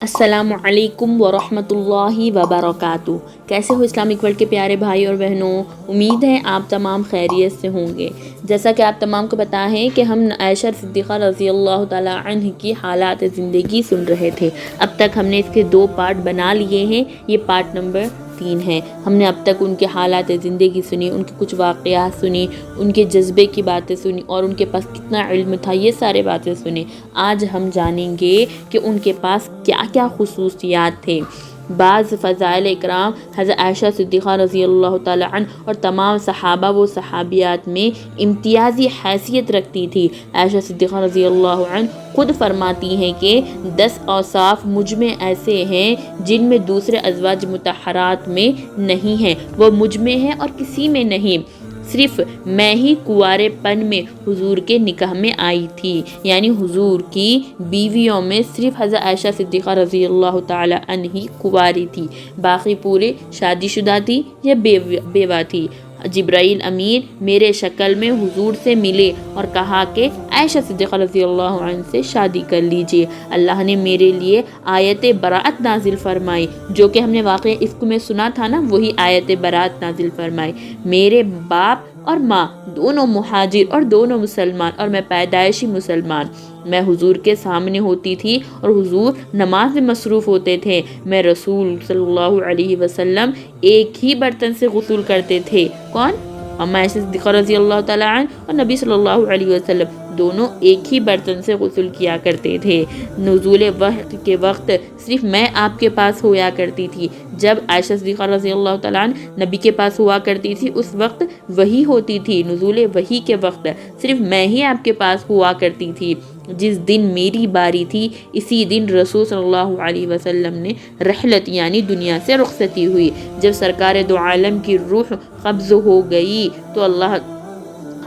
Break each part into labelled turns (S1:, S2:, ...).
S1: السلام علیکم ورحمۃ اللہ وبرکاتہ۔ کیسے ہو اسلامک ورلڈ کے پیارے بھائی اور بہنوں؟ امید ہے آپ تمام خیریت سے ہوں گے۔ جیسا کہ آپ تمام کو پتہ ہے کہ ہم عائشہ صدیقہ رضی اللہ تعالیٰ عنہ کی حالات زندگی سن رہے تھے۔ اب تک ہم نے اس کے 2 پارٹ بنا لیے ہیں، یہ پارٹ نمبر 3 ہے۔ ہم نے اب تک ان کے حالات زندگی سنی، ان کے کچھ واقعات سنی، ان کے جذبے کی باتیں سنی اور ان کے پاس کتنا علم تھا، یہ سارے باتیں سنی۔ آج ہم جانیں گے کہ ان کے پاس کیا کیا خصوصیات تھے۔ بعض فضائل اکرام حضرت عائشہ صدیقہ رضی اللہ تعالیٰ عنہ اور تمام صحابہ و صحابیات میں امتیازی حیثیت رکھتی تھی۔ عائشہ صدیقہ رضی اللہ عنہ خود فرماتی ہیں کہ 10 اوصاف مجھ میں ایسے ہیں جن میں دوسرے ازواج مطہرات میں نہیں ہیں، وہ مجھ میں ہیں اور کسی میں نہیں، صرف میں ہی کنوارے پن میں حضور کے نکاح میں آئی تھی، یعنی حضور کی بیویوں میں صرف حضرت عائشہ صدیقہ رضی اللہ تعالی عنہ ہی کنواری تھی، باقی پورے شادی شدہ تھی یا بیوہ تھی۔ جبرائیل امین میرے شکل میں حضور سے ملے اور کہا کہ عائشہ صدیقہ رضی اللہ عنہ سے شادی کر لیجئے۔ اللہ نے میرے لیے آیت براءت نازل فرمائی، جو کہ ہم نے واقعہ افک میں سنا تھا نا، وہی آیت براءت نازل فرمائی۔ میرے باپ اور ماں دونوں مہاجر اور دونوں مسلمان اور میں پیدائشی مسلمان۔ میں حضور کے سامنے ہوتی تھی اور حضور نماز میں مصروف ہوتے تھے۔ میں رسول صلی اللہ علیہ وسلم ایک ہی برتن سے غسل کرتے تھے۔ کون؟ اما عائشہ صدیقہ رضی اللہ تعالیٰ عنہ اور نبی صلی اللہ علیہ وسلم دونوں ایک ہی برتن سے غسل کیا کرتے تھے۔ نزول وحی کے وقت صرف میں آپ کے پاس ہوا کرتی تھی۔ جب عائشہ صدیقہ رضی اللہ تعالیٰ عنہ نبی کے پاس ہوا کرتی تھی اس وقت وحی ہوتی تھی، نزول وحی کے وقت صرف میں ہی آپ کے پاس ہوا کرتی تھی۔ جس دن میری باری تھی اسی دن رسول صلی اللہ علیہ وسلم نے رحلت یعنی دنیا سے رخصتی ہوئی۔ جب سرکار دو عالم کی روح قبض ہو گئی تو اللہ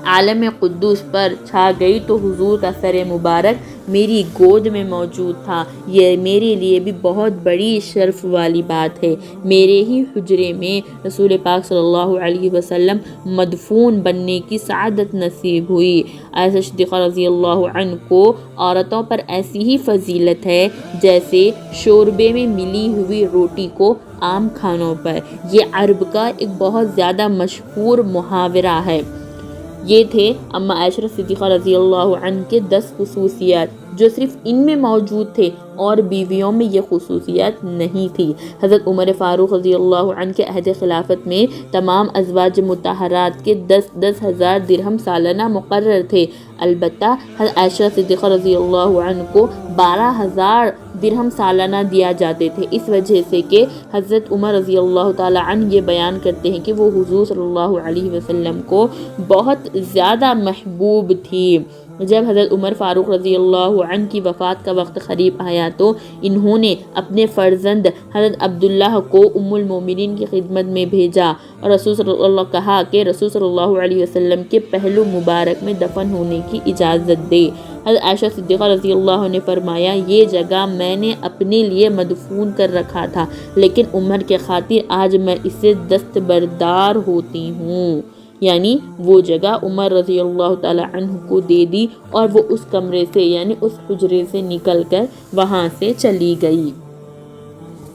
S1: عالم قدوس پر چھا گئی تو حضور کا سر مبارک میری گود میں موجود تھا۔ یہ میرے لیے بھی بہت بڑی شرف والی بات ہے۔ میرے ہی حجرے میں رسول پاک صلی اللہ علیہ وسلم مدفون بننے کی سعادت نصیب ہوئی۔ عائشہ صدیقہ رضی اللہ عنہ کو عورتوں پر ایسی ہی فضیلت ہے جیسے شوربے میں ملی ہوئی روٹی کو عام کھانوں پر۔ یہ عرب کا ایک بہت زیادہ مشہور محاورہ ہے۔ یہ تھے اما عائشہ صدیقہ رضی اللہ عنہ کے 10 خصوصیات جو صرف ان میں موجود تھے اور بیویوں میں یہ خصوصیات نہیں تھی۔ حضرت عمر فاروق رضی اللہ عنہ کے عہد خلافت میں تمام ازواج مطہرات کے 10,000 درہم سالانہ مقرر تھے، البتہ حضرت عائشہ صدیقہ رضی اللہ عنہ کو 12,000 درہم سالانہ دیا جاتے تھے، اس وجہ سے کہ حضرت عمر رضی اللہ تعالی عنہ یہ بیان کرتے ہیں کہ وہ حضور صلی اللہ علیہ وسلم کو بہت زیادہ محبوب تھی۔ جب حضرت عمر فاروق رضی اللہ عنہ کی وفات کا وقت قریب آیا تو انہوں نے اپنے فرزند حضرت عبداللہ کو ام المومنین کی خدمت میں بھیجا اور رسول صلی اللہ کہا کہ رسول صلی اللہ علیہ وسلم کے پہلو مبارک میں دفن ہونے کی اجازت دے۔ حضرت عائشہ صدیقہ رضی اللہ عنہ نے فرمایا، یہ جگہ میں نے اپنے لیے مدفون کر رکھا تھا، لیکن عمر کے خاطر آج میں اس سے دستبردار ہوتی ہوں، یعنی وہ جگہ عمر رضی اللہ تعالی عنہ کو دے دی اور وہ اس کمرے سے یعنی اس حجرے سے نکل کر وہاں سے چلی گئی۔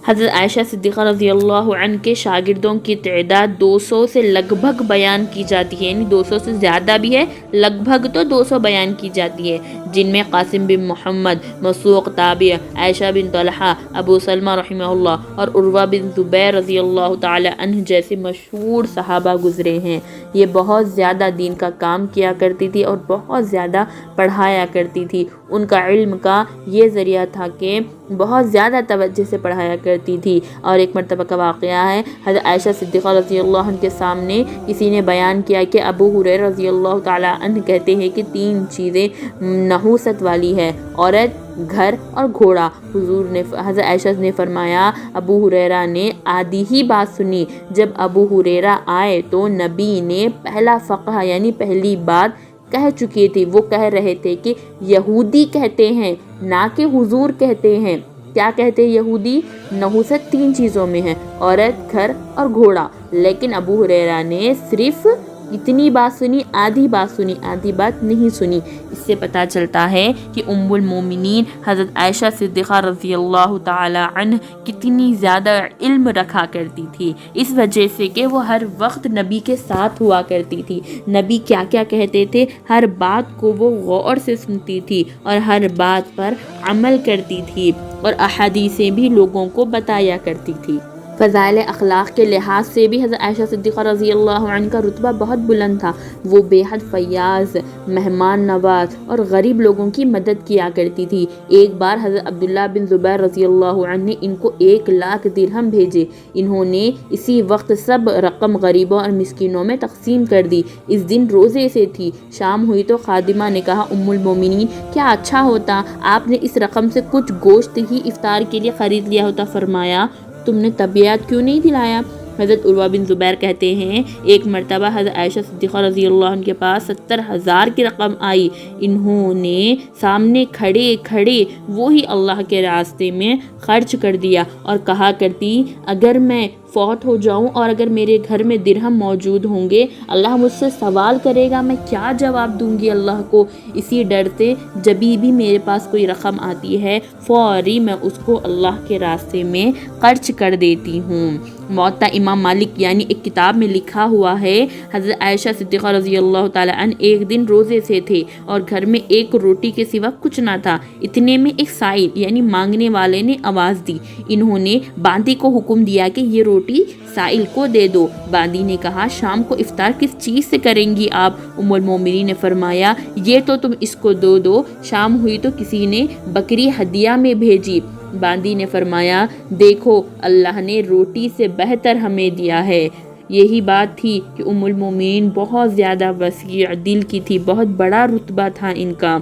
S1: حضرت عائشہ صدیقہ رضی اللہ عنہ کے شاگردوں کی تعداد 200 سے لگ بھگ بیان کی جاتی ہے، یعنی 200 سے زیادہ بھی ہے، لگ بھگ تو 200 بیان کی جاتی ہے، جن میں قاسم بن محمد، مسروق تابع، عائشہ بن طلحہ، ابو سلمہ رحمہ اللہ اور عروہ بن زبیر رضی اللہ تعالی عنہ جیسے مشہور صحابہ گزرے ہیں۔ یہ بہت زیادہ دین کا کام کیا کرتی تھی اور بہت زیادہ پڑھایا کرتی تھی۔ ان کا علم کا یہ ذریعہ تھا کہ بہت زیادہ توجہ سے پڑھایا کرتی تھی۔ اور ایک مرتبہ کا واقعہ ہے، حضرت عائشہ صدیقہ رضی اللہ عنہ کے سامنے کسی نے بیان کیا کہ ابو ہریرہ رضی اللہ تعالی عنہ کہتے ہیں کہ 3 چیزیں نحوست والی ہے، عورت، گھر اور گھوڑا۔ حضرت عائشہ نے فرمایا، ابو ہریرہ نے آدھی ہی بات سنی۔ جب ابو ہریرہ آئے تو نبی نے پہلا فقہ یعنی پہلی بات کہہ چکی تھی۔ وہ کہہ رہے تھے کہ یہودی کہتے ہیں، نہ کہ حضور کہتے ہیں۔ کیا کہتے ہیں یہودی؟ نحوست 3 چیزوں میں ہے، عورت، گھر اور گھوڑا، لیکن ابو ہریرہ نے صرف اتنی بات سنی، آدھی بات سنی، آدھی بات نہیں سنی۔ اس سے پتہ چلتا ہے کہ ام المومنین حضرت عائشہ صدیقہ رضی اللہ تعالی عنہ کتنی زیادہ علم رکھا کرتی تھی، اس وجہ سے کہ وہ ہر وقت نبی کے ساتھ ہوا کرتی تھی۔ نبی کیا کیا کہتے تھے ہر بات کو وہ غور سے سنتی تھی اور ہر بات پر عمل کرتی تھی اور احادیثیں بھی لوگوں کو بتایا کرتی تھی۔ فضائل اخلاق کے لحاظ سے بھی حضرت عائشہ صدیقہ رضی اللہ عنہ کا رتبہ بہت بلند تھا۔ وہ بے حد فیاض، مہمان نواز اور غریب لوگوں کی مدد کیا کرتی تھی۔ ایک بار حضرت عبداللہ بن زبیر رضی اللہ عنہ نے ان کو 1,00,000 درہم بھیجے۔ انہوں نے اسی وقت سب رقم غریبوں اور مسکینوں میں تقسیم کر دی۔ اس دن روزے سے تھی۔ شام ہوئی تو خادمہ نے کہا، ام المومنین کیا اچھا ہوتا آپ نے اس رقم سے کچھ گوشت ہی افطار کے لیے خرید لیا ہوتا۔ فرمایا، تم نے طبیعت کیوں نہیں دلایا؟ حضرت عروہ بن زبیر کہتے ہیں، ایک مرتبہ حضرت عائشہ صدیقہ رضی اللہ عنہ کے پاس 70,000 کی رقم آئی۔ انہوں نے سامنے کھڑے کھڑے وہی اللہ کے راستے میں خرچ کر دیا اور کہا کرتی، اگر میں فوت ہو جاؤں اور اگر میرے گھر میں درہم موجود ہوں گے، اللہ مجھ سے سوال کرے گا، میں کیا جواب دوں گی اللہ کو؟ اسی ڈر سے جبھی بھی میرے پاس کوئی رقم آتی ہے فوری میں اس کو اللہ کے راستے میں خرچ کر دیتی ہوں۔ موطا امام مالک یعنی ایک کتاب میں لکھا ہوا ہے، حضرت عائشہ صدیقہ رضی اللہ تعالی عنہ ایک دن روزے سے تھے اور گھر میں ایک روٹی کے سوا کچھ نہ تھا۔ اتنے میں ایک سائل یعنی مانگنے والے نے آواز دی۔ انہوں نے باندی کو حکم دیا کہ یہ روٹی سائل کو دے دو۔ باندی نے کہا، شام کو افطار کس چیز سے کریں گی آپ؟ ام المومنین نے فرمایا، یہ تو تم اس کو دو۔ شام ہوئی تو کسی نے بکری ہدیہ میں بھیجی۔ باندی نے فرمایا، دیکھو اللہ نے روٹی سے بہتر ہمیں دیا ہے۔ یہی بات تھی کہ ام المومنین بہت زیادہ وسیع دل کی تھی، بہت بڑا رتبہ تھا ان کا۔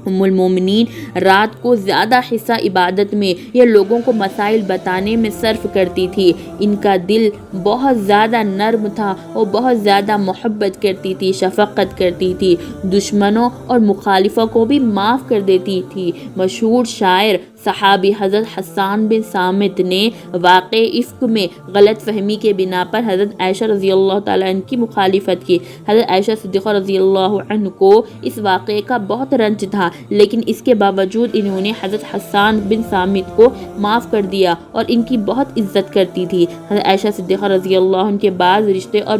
S1: ام المومنین رات کو زیادہ حصہ عبادت میں یا لوگوں کو مسائل بتانے میں صرف کرتی تھی۔ ان کا دل بہت زیادہ نرم تھا اور بہت زیادہ محبت کرتی تھی، شفقت کرتی تھی، دشمنوں اور مخالفوں کو بھی معاف کر دیتی تھی۔ مشہور شاعر صحابی حضرت حسان بن ثابت نے واقع افک میں غلط فہمی کے بنا پر حضرت عائشہ رضی اللہ تعالیٰ عنہ کی مخالفت کی۔ حضرت عائشہ صدیقہ رضی اللہ عنہ کو اس واقعے کا بہت رنج تھا، لیکن اس کے باوجود انہوں نے حضرت حسان بن ثابت کو معاف کر دیا اور ان کی بہت عزت کرتی تھی۔ حضرت عائشہ صدیقہ رضی اللہ عنہ کے بعض رشتے اور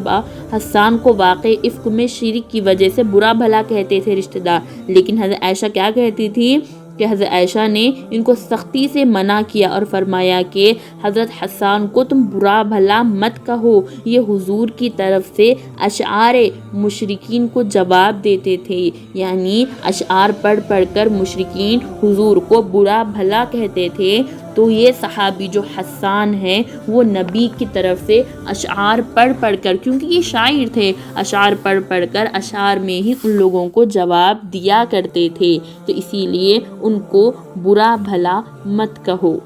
S1: حسان کو واقع افک میں شرک کی وجہ سے برا بھلا کہتے تھے رشتہ دار، لیکن حضرت عائشہ کیا کہتی تھی کہ حضرت عائشہ نے ان کو سختی سے منع کیا اور فرمایا کہ حضرت حسان کو تم برا بھلا مت کہو، یہ حضور کی طرف سے اشعار مشرکین کو جواب دیتے تھے، یعنی اشعار پڑھ پڑھ کر مشرکین حضور کو برا بھلا کہتے تھے۔ تو یہ صحابی جو حسان ہے وہ نبی کی طرف سے اشعار پڑھ پڑھ کر، کیونکہ یہ شاعر تھے، اشعار پڑھ پڑھ کر اشعار میں ہی ان لوگوں کو جواب دیا کرتے تھے، تو اسی لیے ان کو برا بھلا مت کہو۔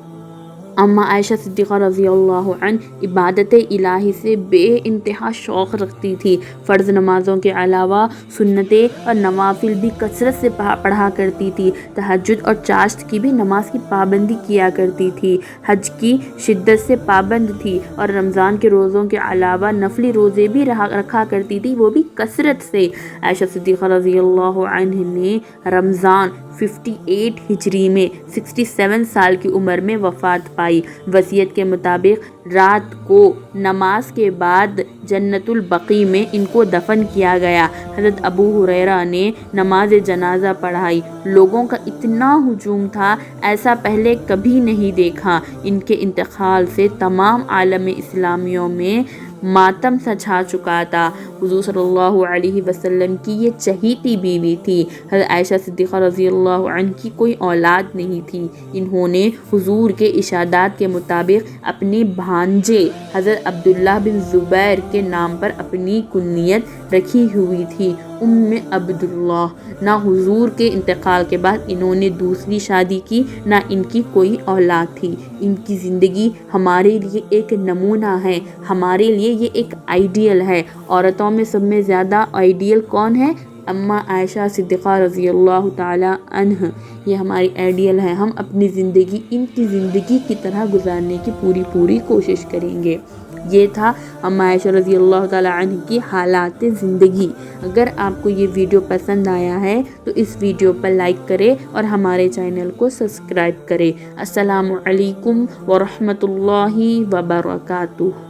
S1: اما عائشہ صدیقہ رضی اللہ عنہ عبادت الہی سے بے انتہا شوق رکھتی تھی۔ فرض نمازوں کے علاوہ سنتیں اور نوافل بھی کثرت سے پڑھا کرتی تھی۔ تہجد اور چاشت کی بھی نماز کی پابندی کیا کرتی تھی۔ حج کی شدت سے پابند تھی اور رمضان کے روزوں کے علاوہ نفلی روزے بھی رکھا کرتی تھی، وہ بھی کثرت سے۔ عائشہ صدیقہ رضی اللہ عنہ نے رمضان 58 ہجری میں 67 سال کی عمر میں وفات پائی۔ وصیت کے مطابق رات کو نماز کے بعد جنت البقیع میں ان کو دفن کیا گیا۔ حضرت ابو ہریرہ نے نماز جنازہ پڑھائی۔ لوگوں کا اتنا ہجوم تھا، ایسا پہلے کبھی نہیں دیکھا۔ ان کے انتقال سے تمام عالم اسلامیوں میں ماتم سا چھا چکا تھا۔ حضور صلی اللہ علیہ وسلم کی یہ چہیتی بیوی تھی۔ حضرت عائشہ صدیقہ رضی اللہ عنہ کی کوئی اولاد نہیں تھی۔ انہوں نے حضور کے ارشادات کے مطابق اپنے بھانجے حضرت عبداللہ بن زبیر کے نام پر اپنی کنیت رکھی ہوئی تھی، ام عبداللہ۔ نہ حضور کے انتقال کے بعد انہوں نے دوسری شادی کی، نہ ان کی کوئی اولاد تھی۔ ان کی زندگی ہمارے لیے ایک نمونہ ہے، ہمارے لیے یہ ایک آئیڈیل ہے۔ عورتوں میں سب میں زیادہ آئیڈیل کون ہے؟ اما عائشہ صدیقہ رضی اللہ تعالی عنہ، یہ ہماری آئیڈیل ہے۔ ہم اپنی زندگی ان کی زندگی کی طرح گزارنے کی پوری کوشش کریں گے۔ یہ تھا اما عائشہ رضی اللہ تعالیٰ عنہ کی حالات زندگی۔ اگر آپ کو یہ ویڈیو پسند آیا ہے تو اس ویڈیو پر لائک کرے اور ہمارے چینل کو سبسکرائب کرے۔ السلام علیکم ورحمۃ اللہ وبرکاتہ۔